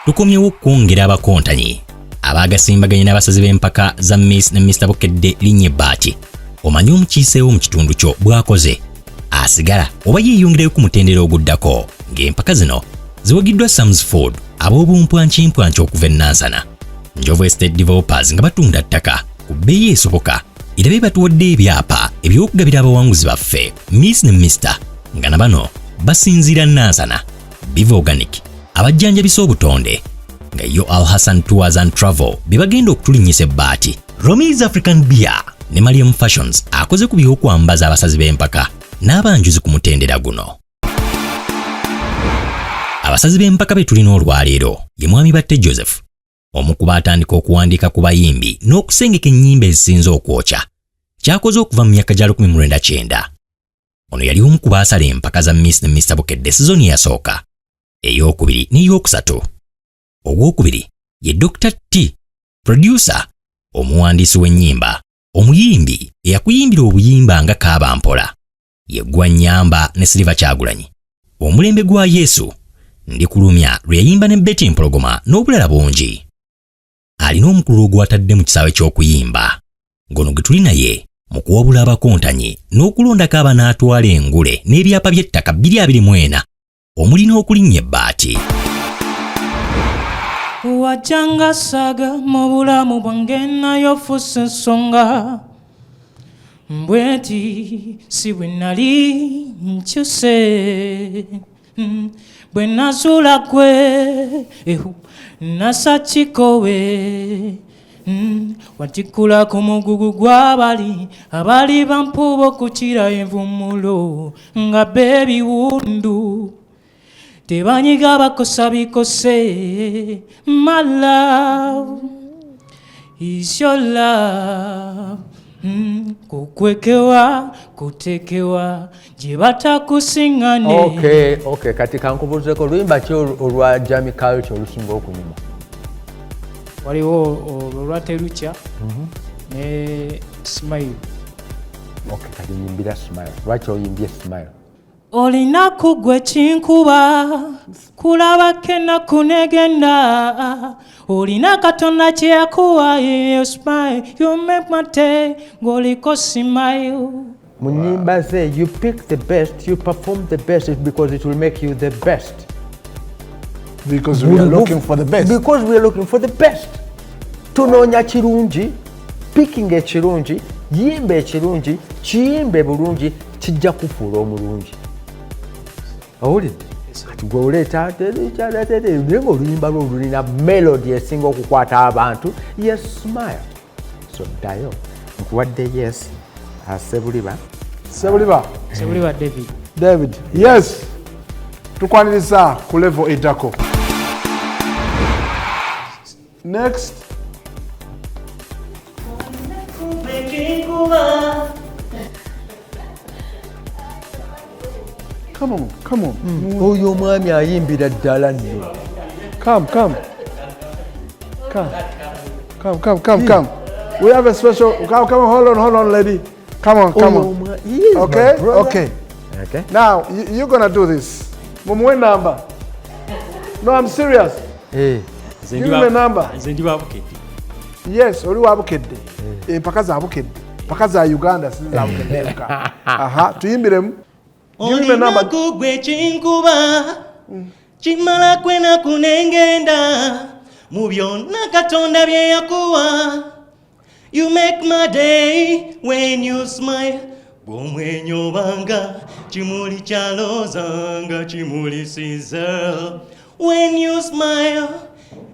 tukomyewo okwongera abakontanyi abagasimbaganye n'abasazi b'empaka za Miss ne Mr Bukedde linnya ebbaati. Omanyi omukiiseewo mu kitundu kyo bw'akoze asigala oba yeeyongerayo ku mutendera oguddako ng'empaka zino ziwagiddwa Samsford ab'obumpwankimpwanki okuva e Nansana. Njovu Estate Developers nga batunda ttaka ku bbeeyi esoboka era be batuwadde ebyapa eby'okugabira abawanguzi baffe Miss ne Mr nga na bano basinziira Nansana, Biva Organic, abajjanjabisa obutonde nga yo Al Hassan Tours and Travel bibagenda okutulinnyisa ebbaati. Romi's African Beer ne Mariam Fashions akoze ku by'okwambaza abasazi b'empaka n'abanjuzi ku mutendera guno. Abasazi b'empaka be tulina olwaleero ye mwami Batte Joseph, omu ku baatandika okuwandiika ku bayimbi n'okusengeka ennyimba ezisinze okwokya, kyakoze okuva mu myaka gya 1990. Ono yali omu ku baasala empaka za Miss ne Mr Bukedde season eyasooka, ey'okubiri n'ey'okusatu. Ogwokubiri ye Dr. T, producer, omuwandiisi w'ennyimba, omuyimbi eyakuyimbira obuyimba nga Kaaba Mpola, ye Gwa Nnyamba ne Silver Kyagulanyi, Omulembe gwa Yesu, Ndikulumya lwe yayimba ne Betty Mpologoma n'obulala bungi. Alina omukulu ogwatadde mu kisaawe ky'okuyimba, ngono gwe tuli naye mu kuwabula abakontanyi n'okulondako abanaatwala engule n'ebyapa by'ettaka 224 omuli n'okulinnya ebbaati. Wajanga saga mu bulamu bwange nayo fuuse ensonga mbweti si bwe nali nkyuse bwe nazuula gwe nasakikowe watikula ku mugugu gw'abali abali bampuba okukira envumulo nga beebiwundu tebanyiga bakosa bikose. My love is your love. Kukwekewa kutekewa gye batakusingane. Okay, kati kankubuuzeko luyimba ki olwa Jamie Culture olusinga okunyuma? Waliwo olwa Terukya ne Smile. Okay, kati nyimbira Smile. Lwaki oyimbye Smile? Olinaku gwe kinkuba kulaba kena kunegenda olina Katonda kye yakuwa you smile you make my day ngoliko smile. Mu nnyimba ze you pick the best, you perform the best because it will make you the best. Because we are looking for the best. Because we are looking for the best. Tunoonya kirungi, picking ekirungi, yimba ekirungi, kiyimbe bulungi, kijja kufuula omulungi. Awulidde? Kati gwe oleeta naye ng'oluyimba lwo lulina melody esinga okukwata abantu. Yes, smile. So ddayo nkuwadde yes. Sebuliba David. Yes. Tukwaniriza ku level eddako. Next. Come on. Oyo omwami ayimbira ddala nno. Come. We have a special. Come on, hold on, lady. Come on. Okay. Now you're gonna do this. Mumwe number. No, I'm serious. Hey. Give me a number. Yes, oli wa Bukedde. Empaka za Bukedde. Empaka za Uganda si za Bukedde. Aha, tuyimbiremu. Give me a number. Kugwe chinkuba chimala kwena kunengenda mu byonna Katonda bye yakuwa. You make my day when you smile. Bw'omwenyo banga chimuli kyalozanga chimuli siza. When you smile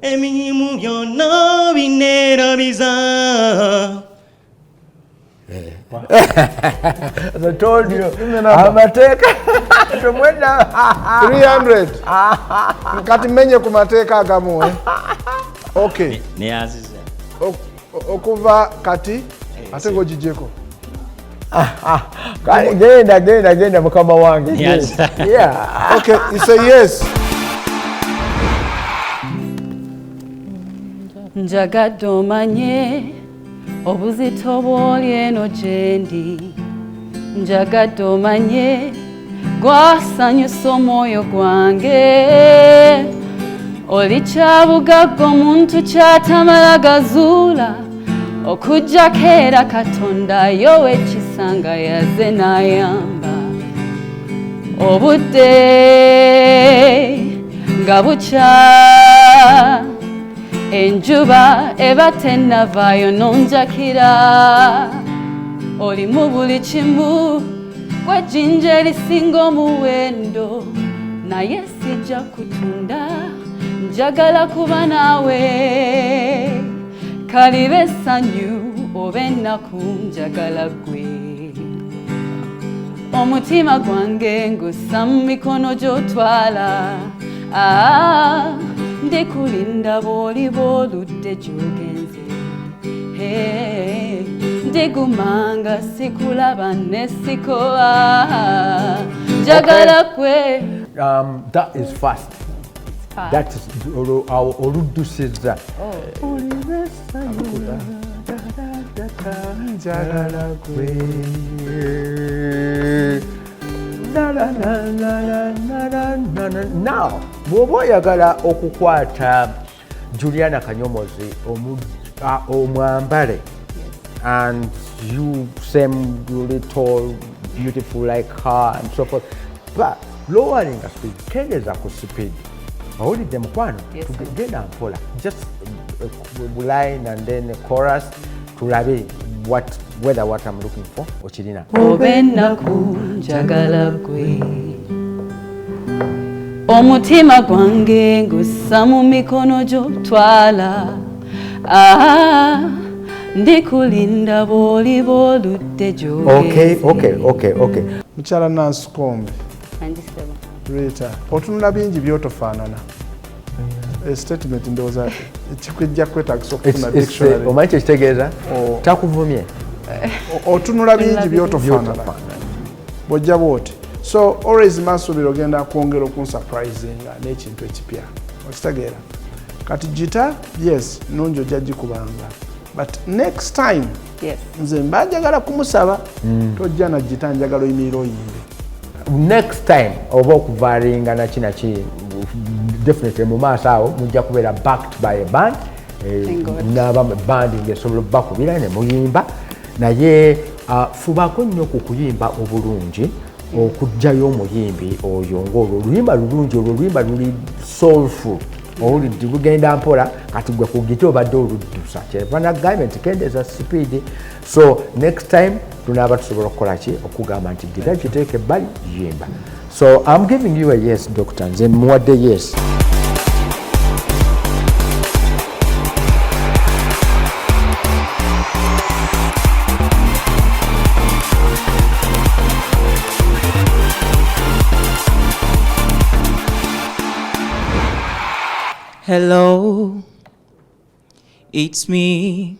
emirimu byonna bineerabiza. As I told you, amateeka 300. Kati menye ku mateeka agamu. Okay. Neyaziza. Okuva kati ate ng'ogijjeko. Genda mukama wange. Yeah. Okay, you say yes. Njagadde omanye obuzito bw'oli eno gye ndi. Njagadde omanye gwasanyusa omwoyo gwange. oli kyabugagga omuntu kyatamala gazuula okujja keera Katonda yowe ekisanga yaze n'ayamba obudde nga bukya enjuba eba tennavaayo nonjakira oli mu buli kimu gw'ejjinja erisinga omuwendo naye sijja kutunda njagala kuba naawe kalibe essanyu oba ennaku njagala ggwe omutima gwange ngussa mu mikono gy'otwala ndikulinda bw'oliba oludde gy'ogenze ndigumanga sikulaba ne sikoa njagala ggwe. That is fast. That is oluddusiza. Njagala ggwe. Now bw'oba oyagala okukwata Juliana Kanyomozi omwambale and you seem really tall, beautiful like her and so forth, but lowering a speed kendeza ku speed owulidde mukwano tugenda mpola just line and then chorus tulabe whether what I'm looking for okirina obennaku njagala ggwe omutima gwange ngussa mu mikono gy'otwala ndikulinda bw'oliba oludde gy'ogenze. Okay. Mukyala Nansi Kombe Rita otunula bingi byotofaanana statement ndowooza ekikwijja kwetagisa okufuna dictionary omanyi kyekitegeeza takuvumye otunula bingi byotofaanana bw'ojja bwoti so always masuubira ogenda kwongera okunsurprisinga n'ekintu ekipya okitegeera kati gita yes nungi ojja gikubanga but next time nze mba njagala kumusaba tojja na gita njagala oyimirira oyimbe next time oba okuvaalinga naki definitely mu maaso awo mujja kubeera backed by a band bandi ng'esobola bakubira ne muyimba naye fubako nnyo ku kuyimba obulungi okugjayo omuyimbi oyo ng'olwo oluyimba lulungi olwo oluyimba luli soulful owulidde lugenda mpola kati gwe ku gita obadde oluddusa kyeva nagambye nti kendeeza speed so next time tunaaba tusobola okukola ki okugamba nti gira kiteeka ebbali yimba so I'm giving you a yes doctor nze muwadde yes. Hello, it's me.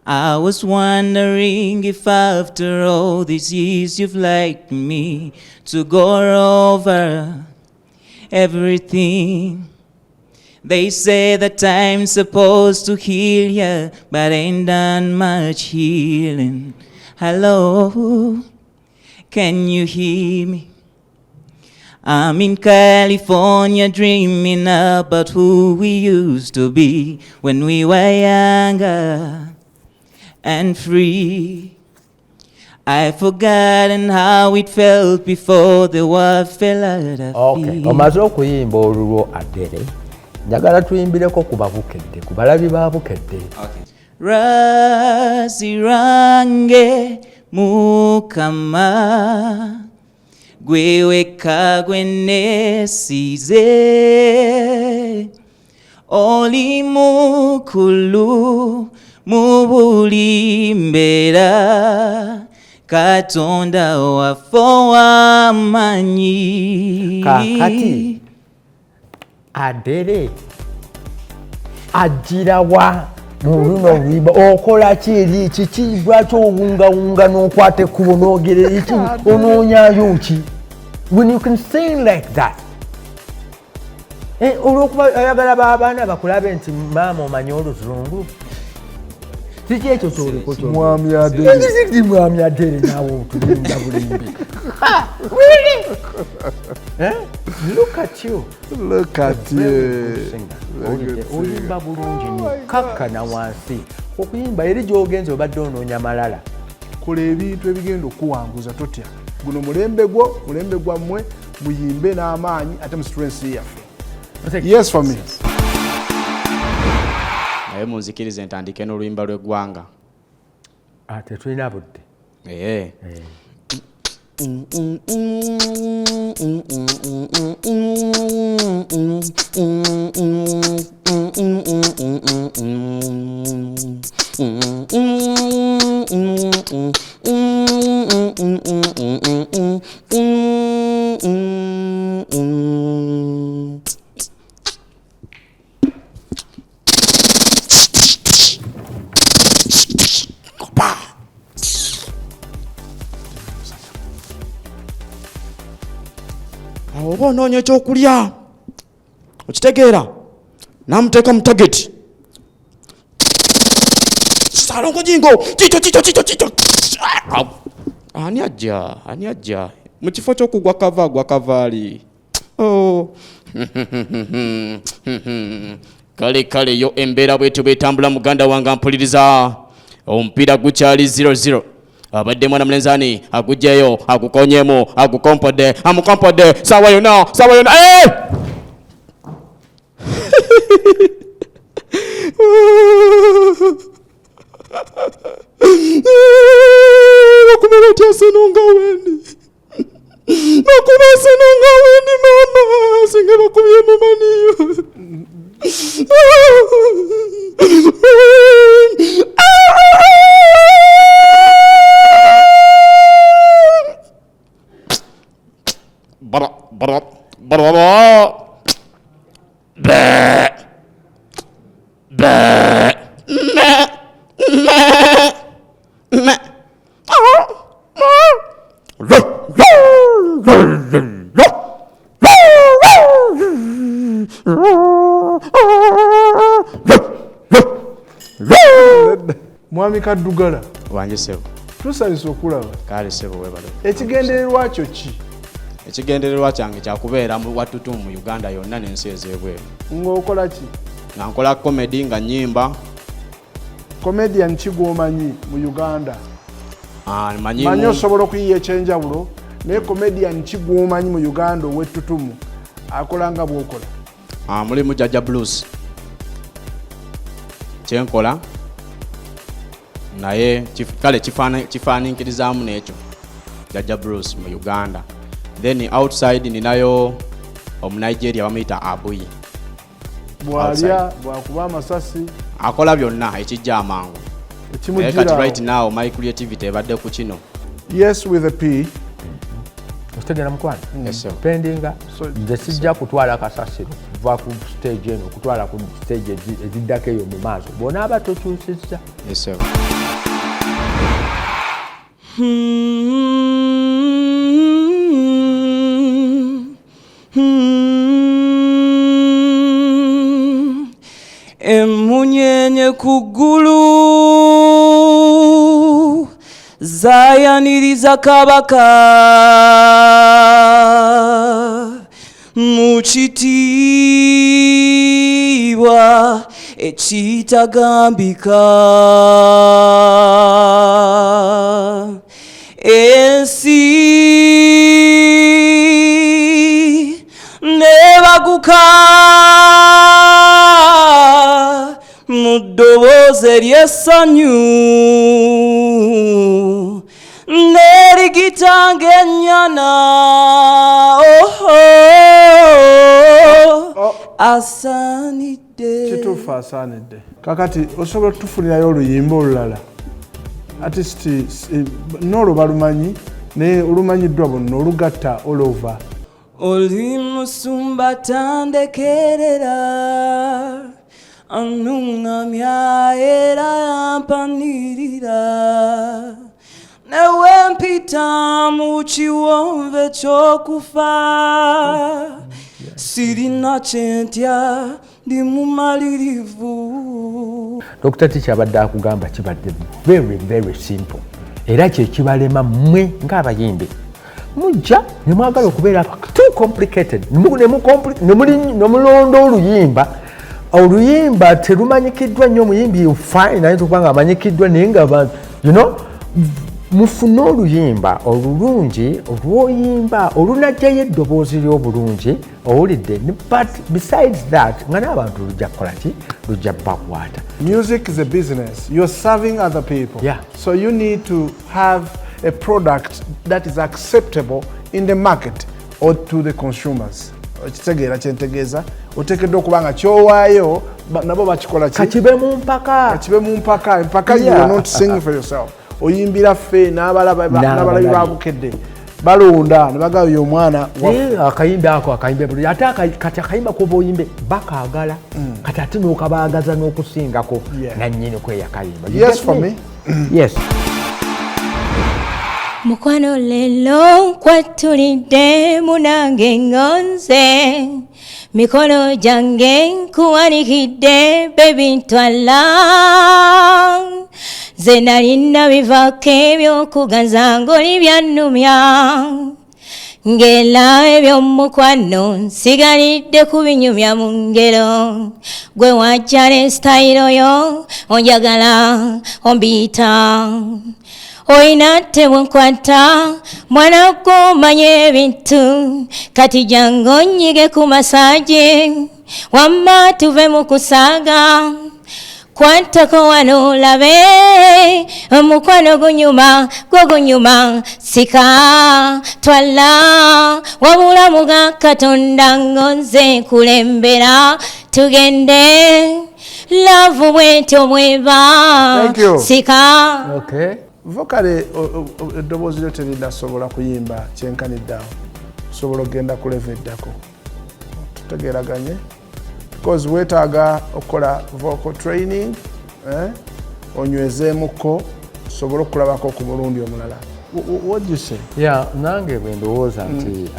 I was wondering if after all these years you've liked me to go over everything. They say that time's supposed to heal ya, but ain't done much healing. Hello, can you hear me? I'm in California dreaming about who we used to be when we were younger and free. I've forgotten how it felt before the world fell at our feet. Omaze okuyimba olulwo Adele njagala tuyimbireko ku Bukedde ku balabi ba Bukedde. Razirange Mukama gwe wekka gwe neesize oli mukulu mu buli mbeera Katonda waffe w'amaanyi. Kakati Adele ajirawa mu luno luyimba okola ki eri kiki lwaki owungawunga n'okwata ekkubo n'ogera eki onoonyayo ki when you can sing like that olw'okuba ayagala b'abaana bakulabe nti maama omanyi oluzungu Kiki ekyo kyoliko kyo? Mwami Adele. Kiki mwami Adele naawe otulimba bulimbi. Look at you. Look at you. Oyimba bulungi nnyo kakkana wansi. Okuyimba eri gy'ogenza obadde onoonya malala. Kola ebintu ebigenda okuwanguza totya. Guno mulembe gwo, mulembe gwammwe, muyimbe n'amaanyi ate mu stress yaffe. Yes for me. Naye munzikirize ntandike n'oluyimba lw'eggwanga. Tetulina budde. Oba onoonya ekyokulya okitegeera namuteeka mu tageti salongo jingo kito ani ajja mu kifo ky'okugwa kavaali kale yo embeera bwetyo bwetambula muganda wange mpuliriza omupiira gukyali 0-0 abadde mwana mulenzani agujjeyo agukonyemu agukompodde amukompodde sawa yona bakubabatya senonga wendi mama singa bakubye mumaniyo Mwami Kaddugala wange sebo tusanyusa okulaba. Kale sebo webale. Ekigendererwa kyo ki? Ekigendererwa kyange kyakubeera mu wattutumu mu Uganda yonna n'ensi ez'ebweru. Ng'okola ki? Nga nkola comedy nga nnyimba. Comedian kigwomanyi mu Uganda? Manyi osobola okuyiya ekyenjawulo naye comedian kigwomanyi mu Uganda ow'ettutumu akola nga bw'okola? Mulimu Jaja Blues kyenkola naye kale kifaanikirizaamu n'ekyo Jaja Blues mu Uganda. Then outside ninayo Nigeria bamuyita Abuyi. Bwalya bwakuba amasasi akola byonna ekijja amangu. Kati right now my creativity ebadde ku kino. Yes with a P. Otegera mukwano? Yes sir. Pendinga nze sijja kutwala kasasiro kuva ku stage eno kutwala ku stage eziddako eyo mu maaso bw'onaaba tokyusizza. Yes sir. Emunyenye kugulu zayaniriza kabaka mukitiibwa ekitagambika ensi nebaguka mu ddoboozi ery'essanyu nerigita ng'ennyana asaanidde. Kituufu asaanidde. Kakati osobola okutufunirayo oluyimba olulala artist n'olwo balumanyi naye olumanyiddwa bonna olugatta all over. Oli musumba tandekerera anungamya era yampanirira newe mpita mu kiwonve ky'okufa sirina kyentya ndi mumalirivu Dr. Teacher abadde akugamba kibadde very very simple era kye kibalema mmwe ng'abayimbi mujja ne mwagala okubeera too complicated ne mulonda oluyimba terumanyikiddwa nnyo omuyimbi fine naye tukubanga amanyikiddwa naye nga mufune oluyimba olulungi olwoyimba olunajjayo eddoboozi ly'obulungi owulidde but besides that nga n'abantu lujja kukola ki lujja bakwata. Music is a business. You're serving other people. Yeah. So you need to have a product that is acceptable in the market or to the consumers. Kitegeera kyentegeeza oteekeddwa okuba nga kyowaayo nabo bakikola ki kakibe mu mpaka empaka you are not singing for yourself. Oyimbira ffe n'abalabi ba Bukedde balonda ne bagaa oyo omwana akayimba ako akayimbe bulungi ate kati akayimba kuba oyimbe bakaagala kati ate n'okabaagaza n'okusingako nannyini kweyakayimba. Yes for me. Yes. Mukwano lelo kwatulidde munange ngonze mikono gyange nkuwanikidde baby ntwala nze nalina bivaako ebyokuganza ng'oli byannumya ng'era eby'omukwano nsigalidde kubinyumya mu ngero gwe wajja ne sitayiro yo onjagala ombiyita oyina tebunkwata mwana gw'omanya ebintu kati jangu onyige ku masaje wamma tuve mu kusaaga kwantako wano olabe omukwano gunyuma gunyuma sika twala wabula muga katonda ngonze kulembera tugende love bwetyo bweba sika. Okay. Vokale eddoboozi lyo terinasobola kuyimba kyenkaniddeawo osobola okgenda ku level eddako tutegeeraganye because weetaaga okukola vocal training onywezeemukko osobole okulabako ku mulundi omulala. What do you say? Yeah, nange bwe ndowooza nti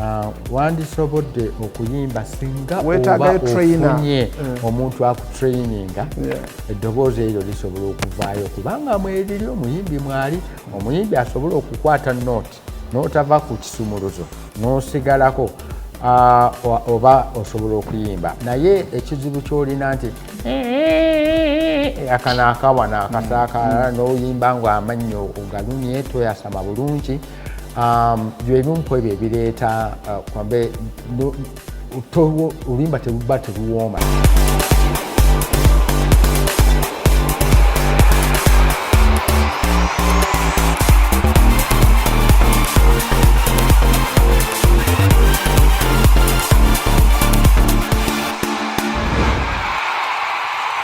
wandisobodde okuyimba singa oba ofunye omuntu akutraininga eddoboozi eryo lisobola okuvaayo kubanga mweriri omuyimbi mwali omuyimbi asobola okukwata nooti n'otava ku kisumuluzo n'osigalako oba osobola okuyimba naye ekizibu ky'olina nti akanaakawa n'akasaakala n'oyimba nga amannyo ogalumye toyasama bulungi byebimu ku ebyo ebireeta oluyimba teruba teruwooma.